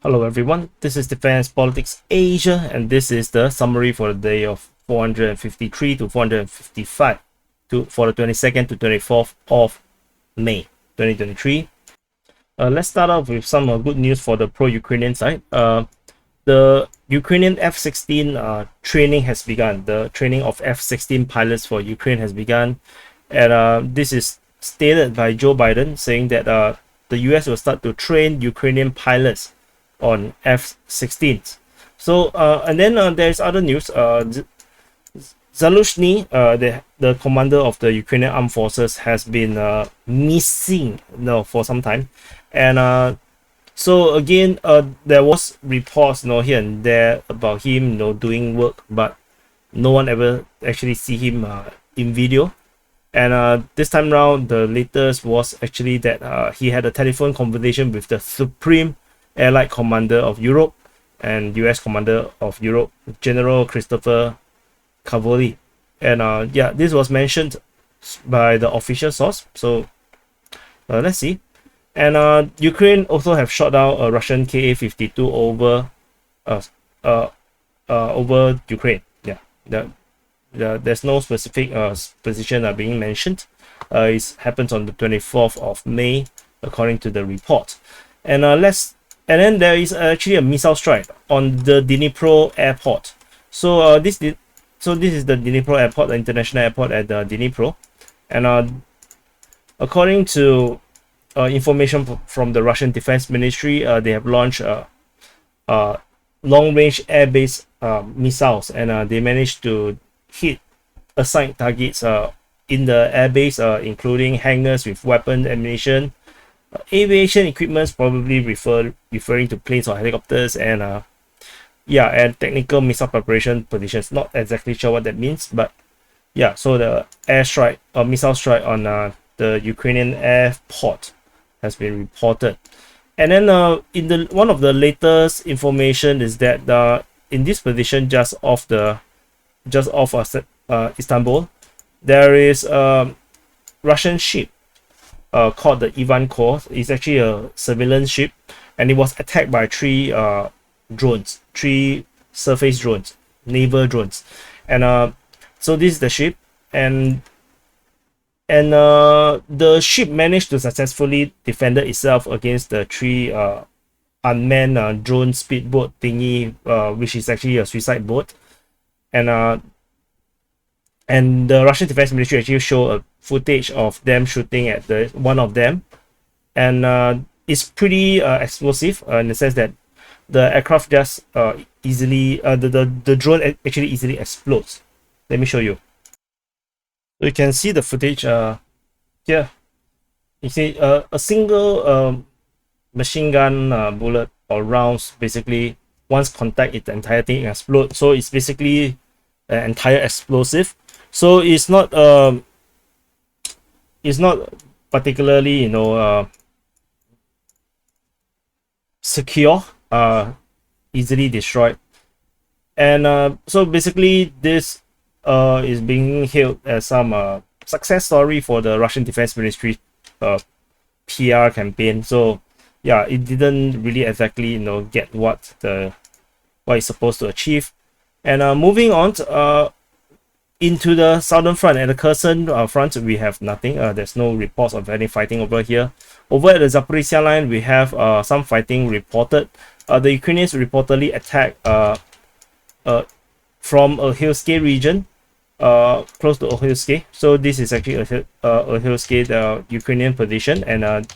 Hello everyone, this is Defense Politics Asia, and this is the summary for the day of 453 to 455 for the 22nd to 24th of May 2023. Let's start off with some good news for the pro-Ukrainian side. The Ukrainian F-16 training has begun. The training of F-16 pilots for Ukraine has begun, and this is stated by Joe Biden, saying that the US will start to train Ukrainian pilots on F-16s. So and then there's other news. Zaluzhny, the commander of the Ukrainian armed forces, has been missing for some time, and so again there was reports here and there about him doing work, but no one ever actually see him in video. And this time around, the latest was actually that he had a telephone conversation with the Supreme Allied Commander of Europe and US Commander of Europe, General Christopher Cavoli. And yeah, this was mentioned by the official source. So let's see. And Ukraine also have shot down a Russian Ka-52 over Ukraine. Yeah, there's no specific position being mentioned. It happens on the 24th of May, according to the report. And then there is actually a missile strike on the Dnipro airport. So this is the Dnipro airport, the international airport at Dnipro. And according to information from the Russian Defense Ministry, they have launched long-range air-based missiles, and they managed to hit assigned targets in the airbase, including hangars with weapons, ammunition, aviation equipment, probably referring to planes or helicopters, and yeah, and technical missile preparation positions. Not exactly sure what that means, but yeah. So the airstrike or missile strike on the Ukrainian airport has been reported. And then in the one of the latest information is that in this position just off Istanbul, there is a Russian ship called the Ivankov. It's actually a surveillance ship, and it was attacked by three surface drones, naval drones. And so this is the ship, and the ship managed to successfully defend itself against the three unmanned drone speedboat thingy, which is actually a suicide boat. And the Russian Defense Ministry actually showed a footage of them shooting at one of them, and it's pretty explosive in the sense that the aircraft just easily the drone actually easily explodes. Let me show you. So you can see the footage here. You see a single machine gun bullet or rounds, basically once contact the entire thing explodes. So it's basically an entire explosive. So it's not particularly secure, easily destroyed. And so basically this is being hailed as some success story for the Russian Defense Ministry PR campaign. So yeah, it didn't really exactly get what it's supposed to achieve. And moving on to, into the southern front, at the Kherson front, we have nothing. There's no reports of any fighting over here. Over at the Zaporizhia line, we have some fighting reported. The Ukrainians reportedly attacked from Ohilske region, close to Ohilske. So this is actually Ohilske, the Ukrainian position, and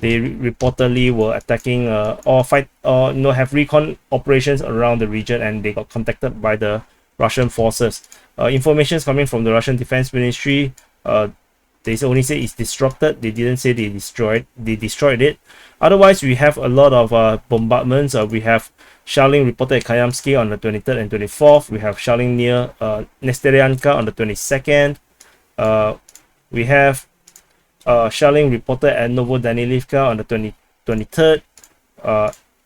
they reportedly were attacking have recon operations around the region, and they got contacted by the Russian forces. Information is coming from the Russian Defense Ministry. They only say it's disrupted. They didn't say they destroyed it. Otherwise, we have a lot of bombardments. We have shelling reported at Kayamsky on the 23rd and 24th. We have shelling near Nesteryanka on the 22nd. We have shelling reported at Novodanilivka on the 23rd.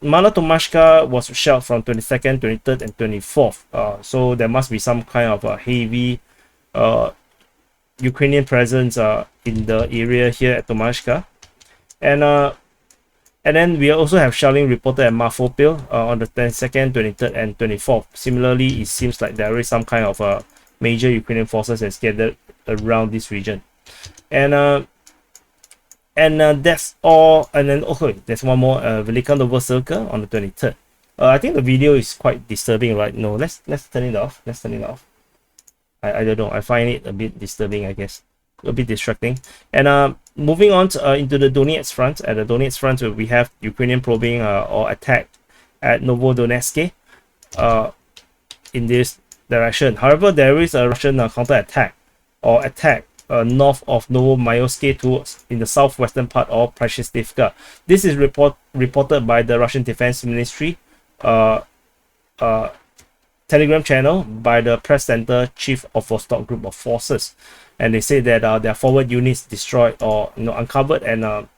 Mala Tomashka was shelled from 22nd, 23rd, and 24th. So there must be some kind of a heavy Ukrainian presence in the area here at Tomashka. And And then we also have shelling reported at Marfopil on the 22nd, 23rd, and 24th. Similarly, it seems like there is some kind of major Ukrainian forces that's gathered around this region. And that's all. And then okay, there's one more Velika Novosselka on the 23rd. I think the video is quite disturbing, right? No, let's turn it off. Let's turn it off. I don't know. I find it a bit disturbing, I guess. A bit distracting. And moving on to, into the Donetsk front. At the Donetsk front, we have Ukrainian probing or attack at Novodonetsk in this direction. However, there is a Russian counter-attack or attack north of Novomayosk towards in the southwestern part of Prashestivka. This is reported by the Russian Defense Ministry Telegram channel by the press center chief of Vostok group of forces, and they say that their forward units destroyed or uncovered and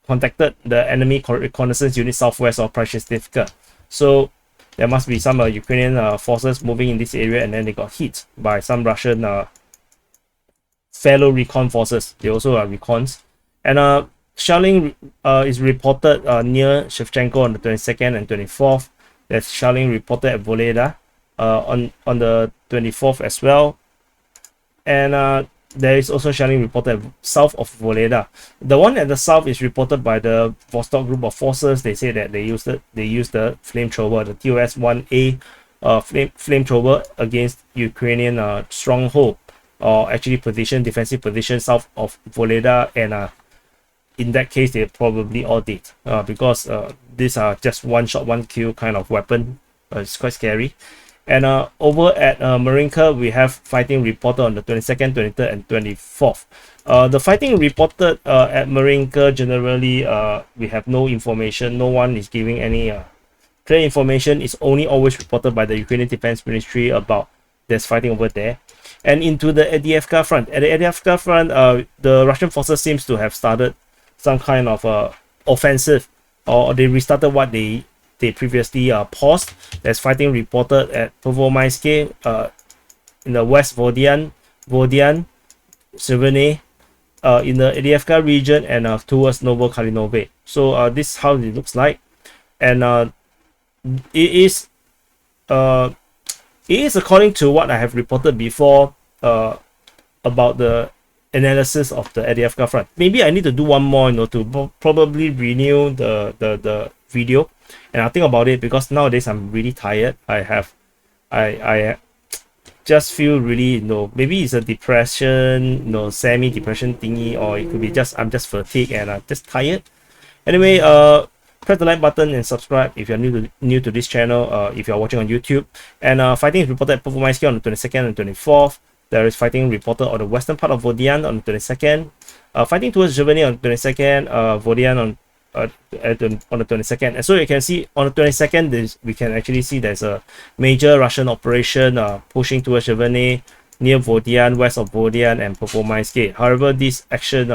contacted the enemy reconnaissance unit southwest of Prashestivka. So there must be some Ukrainian forces moving in this area, and then they got hit by some Russian fellow recon forces. They also are recons. And shelling is reported near Shevchenko on the 22nd and 24th. There's shelling reported at Voleda on the 24th as well. And there is also shelling reported south of Voleda. The one at the south is reported by the Vostok group of forces. They say that they used the flamethrower, the TOS-1A flamethrower against Ukrainian stronghold, or actually defensive position south of Voleda. And in that case, they probably all did because these are just one shot, one kill kind of weapon. It's quite scary. And over at Marinka, we have fighting reported on the 22nd, 23rd, and 24th. The fighting reported at Marinka, generally, we have no information. No one is giving any clear information. It's only always reported by the Ukrainian Defense Ministry about there's fighting over there. And into the Avdiivka front. At the Avdiivka front, the Russian forces seems to have started some kind of offensive, or they restarted what they previously paused. There's fighting reported at Pervomaiske in the West Vodian, Severny, in the Avdiivka region, and towards Novokalinove. So this is how it looks like. And it is according to what I have reported before about the analysis of the Avdiivka front. Maybe I need to do one more, to probably renew the video, and I'll think about it, because nowadays I'm really tired. I just feel really, maybe it's a depression, semi-depression thingy, or it could be just I'm just fatigued and I'm just tired. Anyway, press the like button and subscribe if you're new to this channel, if you're watching on YouTube. And fighting is reported at Pervomaiske on the 22nd and 24th. There is fighting reported on the western part of Vodian on the 22nd. Fighting towards Germany on the 22nd, Vodian on the 22nd. And so you can see on the 22nd, we can actually see there's a major Russian operation pushing towards Germany, near Vodian, west of Vodian, and Pervomaiske. However, this action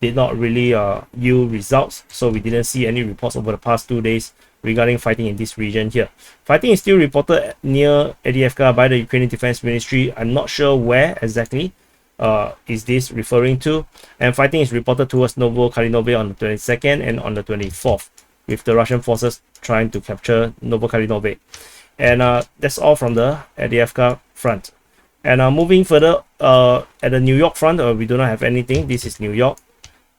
did not really yield results, so we didn't see any reports over the past 2 days regarding fighting in this region here. Fighting is still reported near Avdiivka by the Ukrainian Defense Ministry. I'm not sure where exactly is this referring to. And fighting is reported towards Novokalinove on the 22nd and on the 24th, with the Russian forces trying to capture Novokalinove. And that's all from the Avdiivka front. And moving further, at the New York front, we do not have anything. This is New York.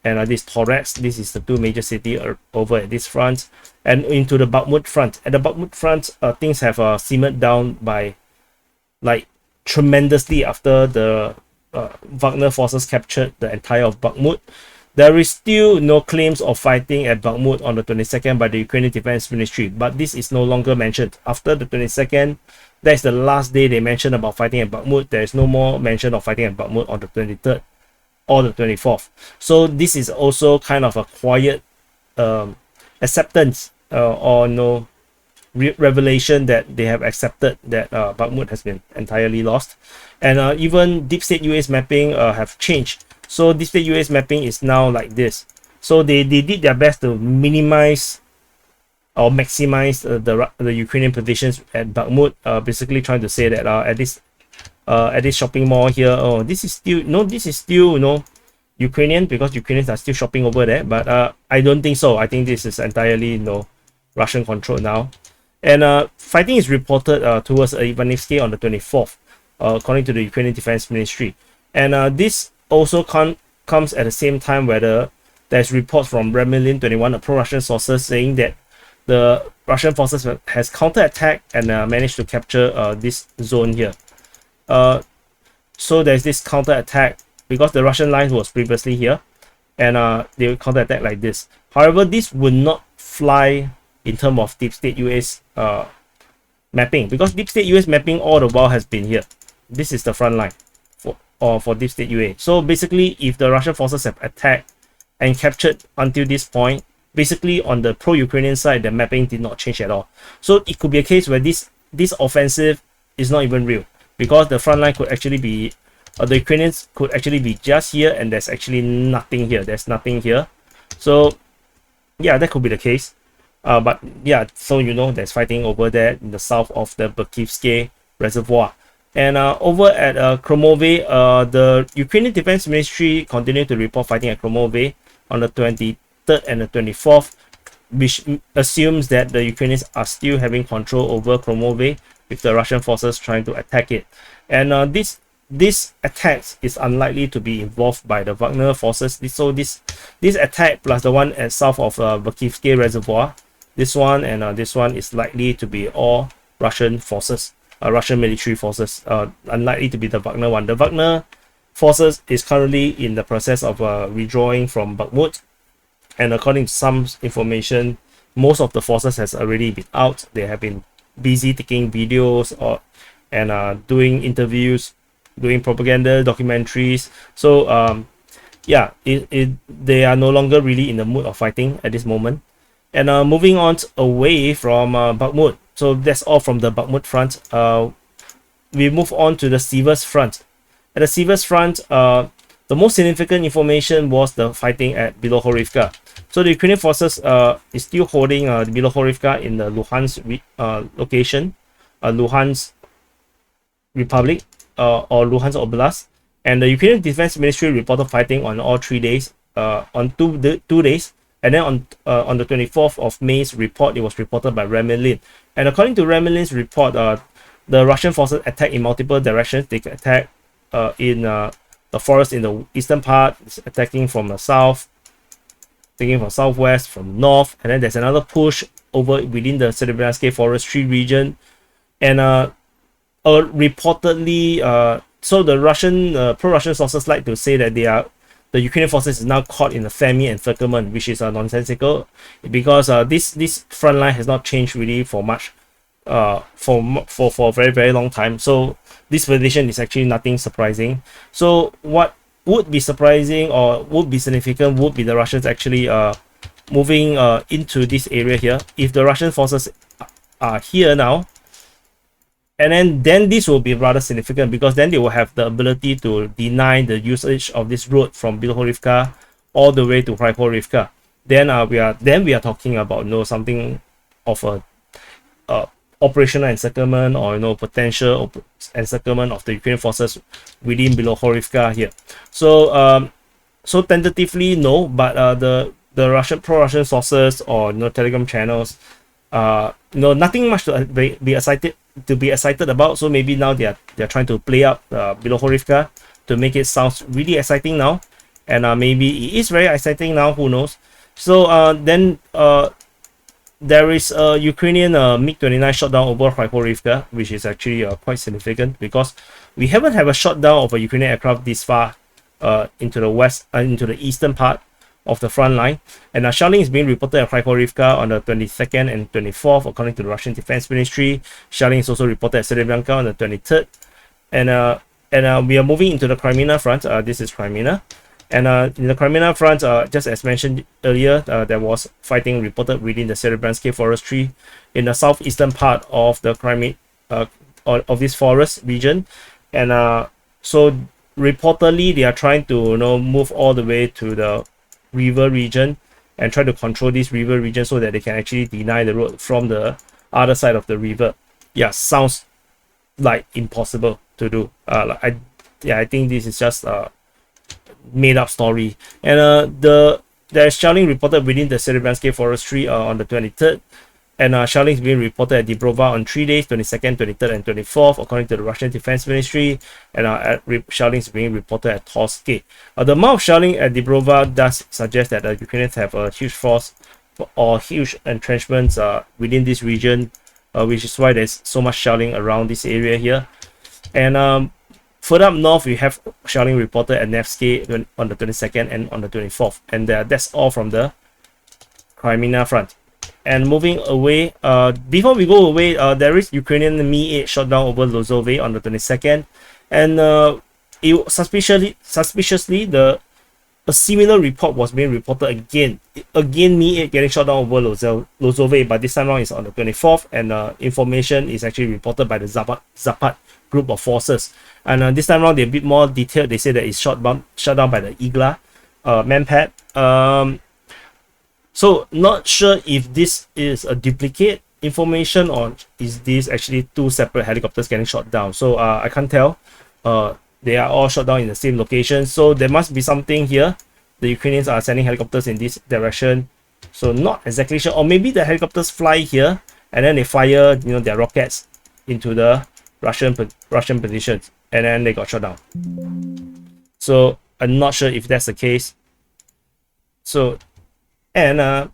And this Torets, this is the two major cities over at this front. And into the Bakhmut front. At the Bakhmut front, things have simmered down by tremendously after the Wagner forces captured the entire of Bakhmut. There is still no claims of fighting at Bakhmut on the 22nd by the Ukrainian Defense Ministry, but this is no longer mentioned. After the 22nd, that's the last day they mentioned about fighting at Bakhmut. There is no more mention of fighting at Bakhmut on the 23rd or the 24th. So this is also kind of a quiet acceptance or revelation that they have accepted that Bakhmut has been entirely lost. And even deep state US mapping have changed. So deep state US mapping is now like this. So they did their best to minimize or maximize the Ukrainian positions at Bakhmut, basically trying to say that at this shopping mall here, this is still Ukrainian, because Ukrainians are still shopping over there, but I don't think so. I think this is entirely Russian control now. And fighting is reported towards Ivanivsky on the 24th, according to the Ukrainian Defense Ministry. And this also comes at the same time where there's reports from Remlin 21, a pro-Russian sources, saying that the Russian forces has counterattacked and managed to capture this zone here. So there's this counterattack because the Russian line was previously here, and they will counterattack like this. However, this would not fly in terms of Deep State US mapping, because Deep State US mapping all the while has been here. This is the front line for Deep State UA. So basically, if the Russian forces have attacked and captured until this point, basically on the pro-Ukrainian side, the mapping did not change at all. So it could be a case where this offensive is not even real, because the front line could actually be, the Ukrainians could actually be just here, and there's actually nothing here. There's nothing here. So yeah, that could be the case. But yeah, so there's fighting over there in the south of the Berkivsky Reservoir. And over at Kromove, the Ukrainian Defense Ministry continued to report fighting at Kromove on the 23rd and the 24th, which assumes that the Ukrainians are still having control over Kromove, with the Russian forces trying to attack it. And this attack is unlikely to be involved by the Wagner forces. So this attack plus the one at south of Berkivsky Reservoir, this one and this one is likely to be all Russian forces, Russian military forces, unlikely to be the Wagner one. The Wagner forces is currently in the process of withdrawing from Bakhmut, and according to some information, most of the forces has already been out. They have been busy taking videos and doing interviews, doing propaganda documentaries. So yeah, they are no longer really in the mood of fighting at this moment. And moving on away from Bakhmut, so that's all from the Bakhmut front. We move on to the Sivers front. At the Sivers front, the most significant information was the fighting at Bilohorivka. So the Ukrainian forces is still holding Bilohorivka in the Luhansk location, Luhansk Republic or Luhansk Oblast. And the Ukrainian Defense Ministry reported fighting on all 3 days, on two days. And then on the 24th of May's report, it was reported by Remlin. And according to Remlin's report, the Russian forces attacked in multiple directions. They attack in the forest in the eastern part, attacking from the south, taking from southwest, from north, and then there's another push over within the Serebryansky forestry region. And reportedly, so the Russian pro-Russian sources like to say that the Ukrainian forces is now caught in a famine encirclement, which is nonsensical, because this front line has not changed really for much, for a very, very long time. So this position is actually nothing surprising. So what would be surprising or would be significant would be the Russians actually moving into this area here. If the Russian forces are here now, and then this will be rather significant, because then they will have the ability to deny the usage of this road from Bilohorivka all the way to Krychorivka. Then we are talking about something of a operational encirclement, or potential encirclement of the Ukrainian forces within Bilohorivka here. So so tentatively no, but the Russian pro-Russian sources or Telegram channels, nothing much to be excited about. So maybe now they're trying to play up Bilohorivka to make it sound really exciting now, and maybe it is very exciting now, who knows. So then there is a Ukrainian MiG-29 shot down over Krychorivka, which is actually quite significant, because we haven't had a shot down of a Ukrainian aircraft this far into the west, into the eastern part of the front line. And shelling is being reported at Krychorivka on the 22nd and 24th, according to the Russian Defense Ministry. Shelling is also reported at Serebrenka on the 23rd. And we are moving into the Crimea front. This is Crimea. And in the Crimea front, just as mentioned earlier, there was fighting reported within the Serebryansky forestry in the southeastern part of the Crimea, of this forest region. And so reportedly, they are trying to move all the way to the river region and try to control this river region so that they can actually deny the road from the other side of the river. Yeah, sounds like impossible to do. I think this is just made up story. And there's shelling reported within the Serebransky forestry on the 23rd. And shelling is being reported at Dibrova on 3 days, 22nd, 23rd, and 24th, according to the Russian Defense Ministry. And shelling is being reported at Torske. The amount of shelling at Dibrova does suggest that the Ukrainians have a huge force or huge entrenchments within this region, which is why there's so much shelling around this area here. And further up north, we have shelling reported at Nevsky on the 22nd and on the 24th. And that's all from the Crimea front. And moving away, before we go away, there is Ukrainian Mi-8 shot down over Lozove on the 22nd. And suspiciously, a similar report was being reported again. Mi-8 getting shot down over Lozove, but this time around is on the 24th. And information is actually reported by the Zapat group of forces. And this time around, they're a bit more detailed. They say that it's shot down by the Igla manpad. So not sure if this is a duplicate information or is this actually two separate helicopters getting shot down. So I can't tell. They are all shot down in the same location. So there must be something here. The Ukrainians are sending helicopters in this direction. So not exactly sure. Or maybe the helicopters fly here and then they fire, their rockets into the Russian positions, and then they got shot down. So I'm not sure if that's the case. So, and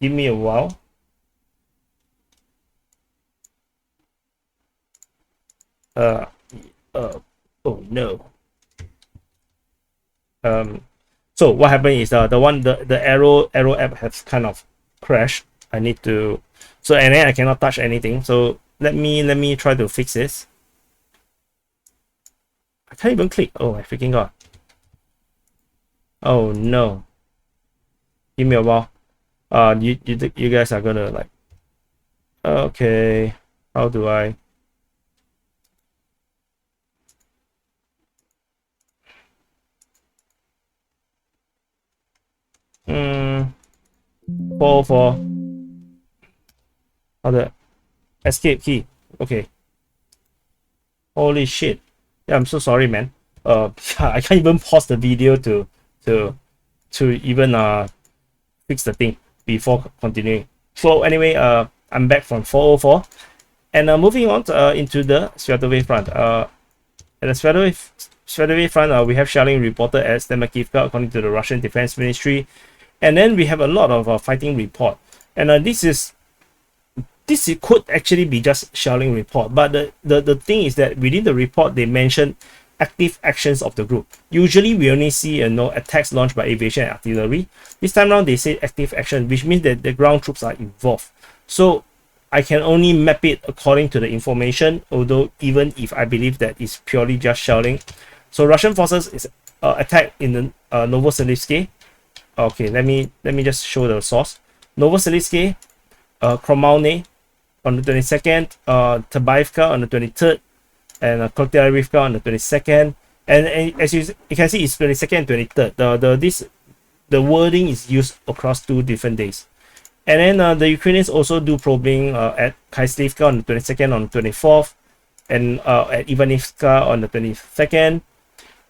give me a while. Oh no. So what happened is the arrow app has kind of crashed. I need to, so, and then I cannot touch anything. So let me try to fix this. I can't even click. Oh my freaking god. Oh no. Give me a while. You guys are gonna like, okay, how do I? 404. The escape key. Okay. Holy shit. Yeah, I'm so sorry, man. I can't even pause the video to even fix the thing before continuing. So anyway, I'm back from 404, and moving on into the Sviatove front. At the Sviatove front, we have shelling reported at Stemakivka, according to the Russian Defense Ministry, and then we have a lot of fighting report. And this could actually be just shelling report, but the thing is that within the report they mentioned active actions of the group. Usually we only see attacks launched by aviation and artillery. This time around they say active action, which means that the ground troops are involved. So I can only map it according to the information, although even if I believe that it's purely just shelling. So Russian forces is attacked in the Novoselivsky. Okay, let me just show the source. Novoselivsky, Kromalny on the 22nd, Tabaivka on the 23rd, and Kotyarivka on the 22nd. And as you can see, it's 22nd and 23rd. The wording is used across 2 different days. And then the Ukrainians also do probing at Kaislivka on the 22nd, on the 24th, and at Ivanivka on the 22nd.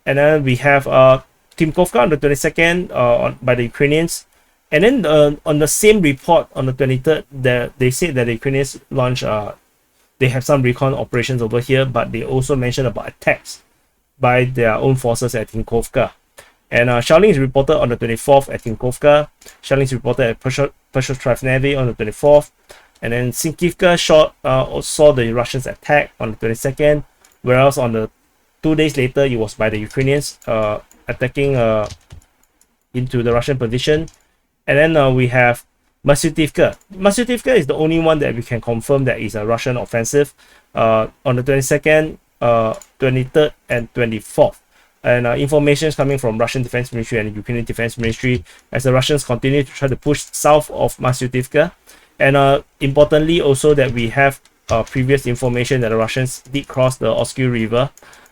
And then we have Timkovka on the 22nd by the Ukrainians. And then on the same report on the 23rd, they said that the Ukrainians launched, they have some recon operations over here, but they also mentioned about attacks by their own forces at Tinkovka. And shelling is reported on the 24th at Tinkovka. Shelling is reported at Pershotravneve on the 24th. And then Sinkivka saw the Russians attack on the 22nd, whereas on the 2 days later, it was by the Ukrainians attacking into the Russian position. And then we have Masyutivka. Masyutivka is the only one that we can confirm that is a Russian offensive on the 22nd, 23rd, and 24th. And information is coming from Russian Defense Ministry and Ukrainian Defense Ministry as the Russians continue to try to push south of Masyutivka. And importantly also that we have previous information that the Russians did cross the Oskil River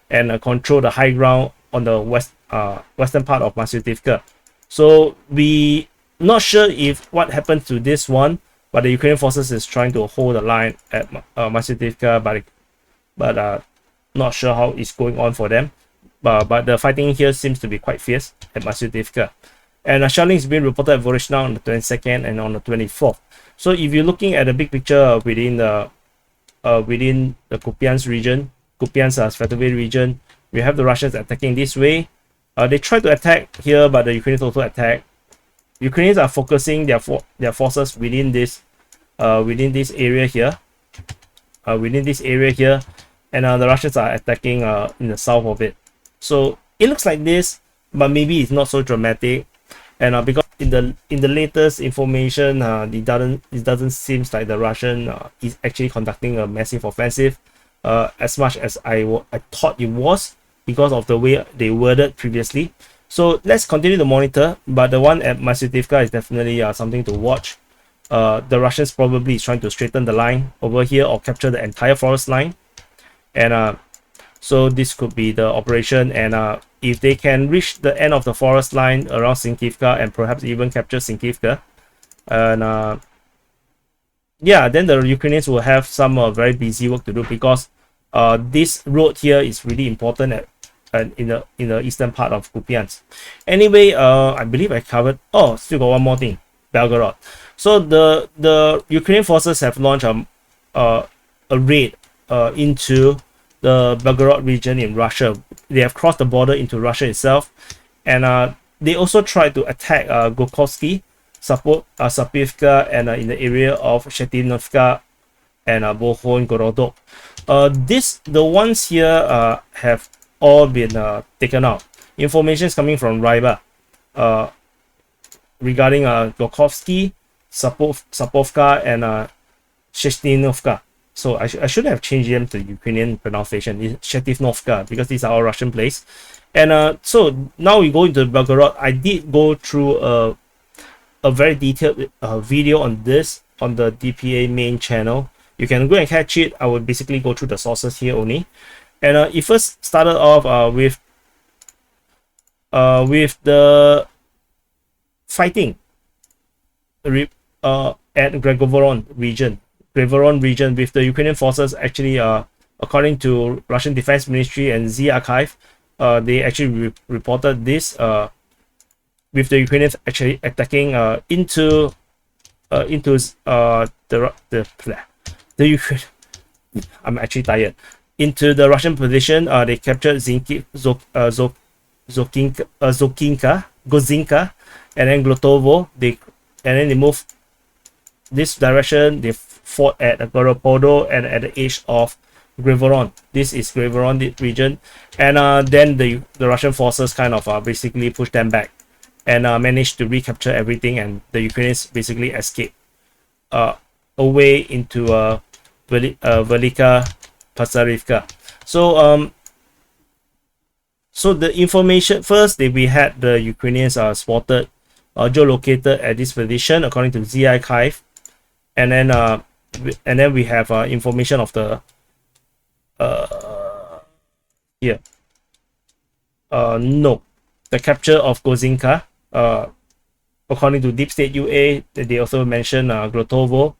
and control the high ground on the western part of Masyutivka. So we not sure if what happened to this one, but the Ukrainian forces is trying to hold the line at Masyutivka, but not sure how it's going on for them. but the fighting here seems to be quite fierce at Masyutivka. And shelling is being reported at Voronezh on the 22nd and on the 24th. So if you're looking at the big picture within the Kupiansk region, Kupiansk Svetovo region, we have the Russians attacking this way. They try to attack here, but the Ukrainians also attack. Ukrainians are focusing their forces within this area here, and the Russians are attacking in the south of it. So it looks like this, but maybe it's not so dramatic. And because in the latest information, it doesn't seem like the Russian is actually conducting a massive offensive, as much as I thought it was, because of the way they worded previously. So let's continue to monitor, but the one at Masyutivka is definitely something to watch. The Russians probably is trying to straighten the line over here or capture the entire forest line, and so this could be the operation. And if they can reach the end of the forest line around Sinkivka and perhaps even capture Sinkivka, and yeah, then the Ukrainians will have some very busy work to do, because this road here is really important at in the eastern part of Kupiansk. Anyway, I believe I covered. Oh, still got one more thing, Belgorod. So the Ukrainian forces have launched a raid into the Belgorod region in Russia. They have crossed the border into Russia itself, and they also tried to attack Gorkovsky, Sapivka, and in the area of Shetinovka and Belgorod. The ones here have all been taken out. Information is coming from Ryba regarding Gorkovsky, Sapovka, and Shetinovka. So I should have changed them to Ukrainian pronunciation. It's Shetinovka, because these are all Russian places. And so now we go into Belgorod. I did go through a very detailed video on this on the DPA main channel. You can go and catch it. I would basically go through the sources here only. And it first started off with the fighting at Gregovoron region. With the Ukrainian forces actually, according to Russian Defense Ministry and Z Archive, they actually reported this, with the Ukrainians actually attacking into the Ukraine. I'm actually tired. Into the Russian position. They captured Gozinka, and then Glotovo. And then they moved this direction. They fought at Goropodo and at the edge of Grevoron. This is Grevoron region, and then the Russian forces kind of basically pushed them back and managed to recapture everything, and the Ukrainians basically escaped away into Velika Pasarivka. So the information first, we had the Ukrainians spotted, geolocated at this position according to Z Archive, and then we have information of the here. No, the capture of Gozinka. According to Deep State UA, they also mentioned Glotovo,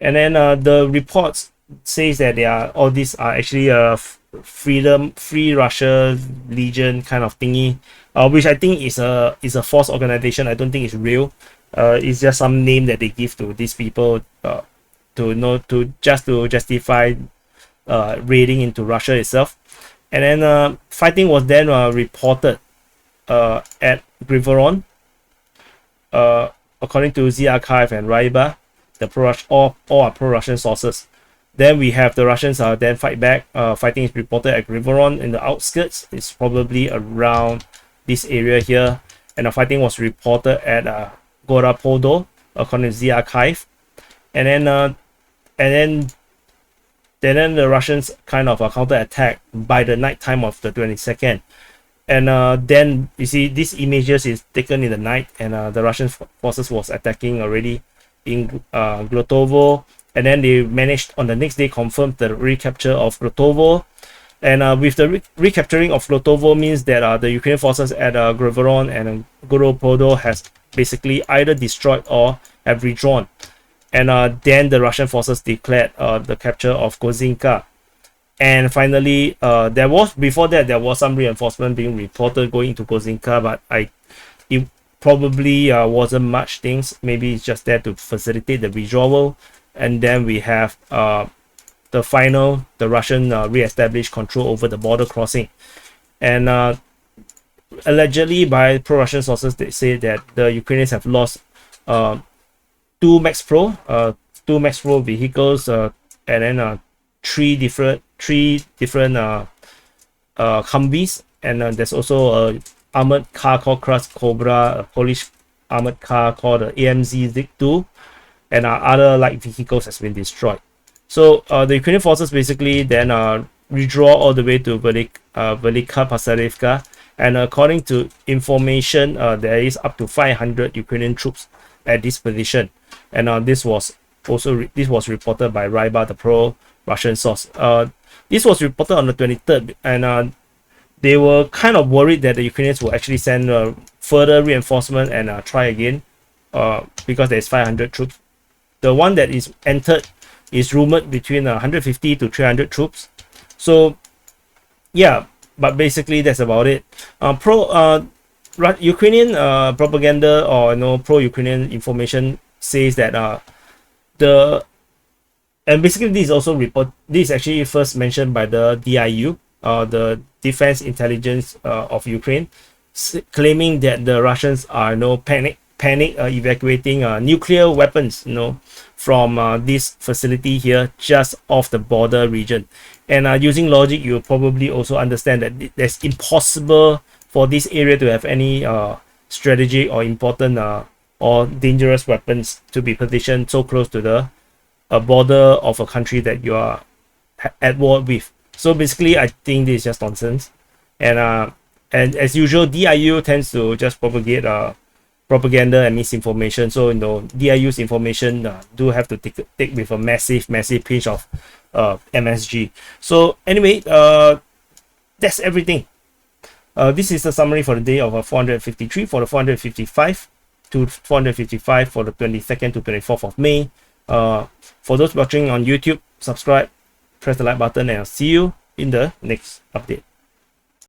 and then the reports says that all these are actually Free Russia Legion kind of thingy, which I think is a false organization. I don't think it's real. It's just some name that they give to these people to justify raiding into Russia itself. And then fighting was then reported at Grivoron, according to Z Archive and Ryba, all are pro-Russian sources. Then we have the Russians then fight back. Fighting is reported at Grivoron in the outskirts. It's probably around this area here. And the fighting was reported at Goropodo, according to Z Archive. And then the Russians kind of counter-attack by the night time of the 22nd. And then you see these images is taken in the night, and the Russian forces was attacking already in Glotovo. And then they managed on the next day confirm the recapture of Glotovo. And with the recapturing of Glotovo means that the Ukrainian forces at Grivoron and Goropodo has basically either destroyed or have withdrawn. And then the Russian forces declared the capture of Gozinka. And finally, there was before that there was some reinforcement being reported going into Kozinka, but it probably wasn't much things. Maybe it's just there to facilitate the withdrawal. And then we have the Russian re-established control over the border crossing. And allegedly by pro-Russian sources, they say that the Ukrainians have lost two Max Pro vehicles, and then three different Humvees, and there's also a armored car called Crust Cobra, a Polish armored car called the AMZ Zik-2, and other light vehicles has been destroyed. So the Ukrainian forces basically then withdraw all the way to Velika Pasarivka, and according to information, there is up to 500 Ukrainian troops at this position, and this was reported by Ryba, the pro-Russian source. This was reported on the 23rd, and they were kind of worried that the Ukrainians will actually send further reinforcement and try again, because there's 500 troops. The one that is entered is rumored between 150 to 300 troops. So yeah, but basically that's about it. Ukrainian propaganda, or pro-Ukrainian information says that and basically this is actually first mentioned by the DIU, the Defense Intelligence of Ukraine, claiming that the Russians are panic evacuating nuclear weapons from this facility here just off the border region. And using logic, you probably also understand that it's impossible for this area to have any strategic or important or dangerous weapons to be positioned so close to the border of a country that you are at war with. So basically, I think this is just nonsense. And as usual, DIU tends to just propagate propaganda and misinformation. So DIU's information do have to take with a massive pinch of MSG. So anyway, that's everything. This is the summary for the day of 453, for the 455 to 455 for the 22nd to 24th of May. For those watching on YouTube, subscribe, press the like button, and I'll see you in the next update.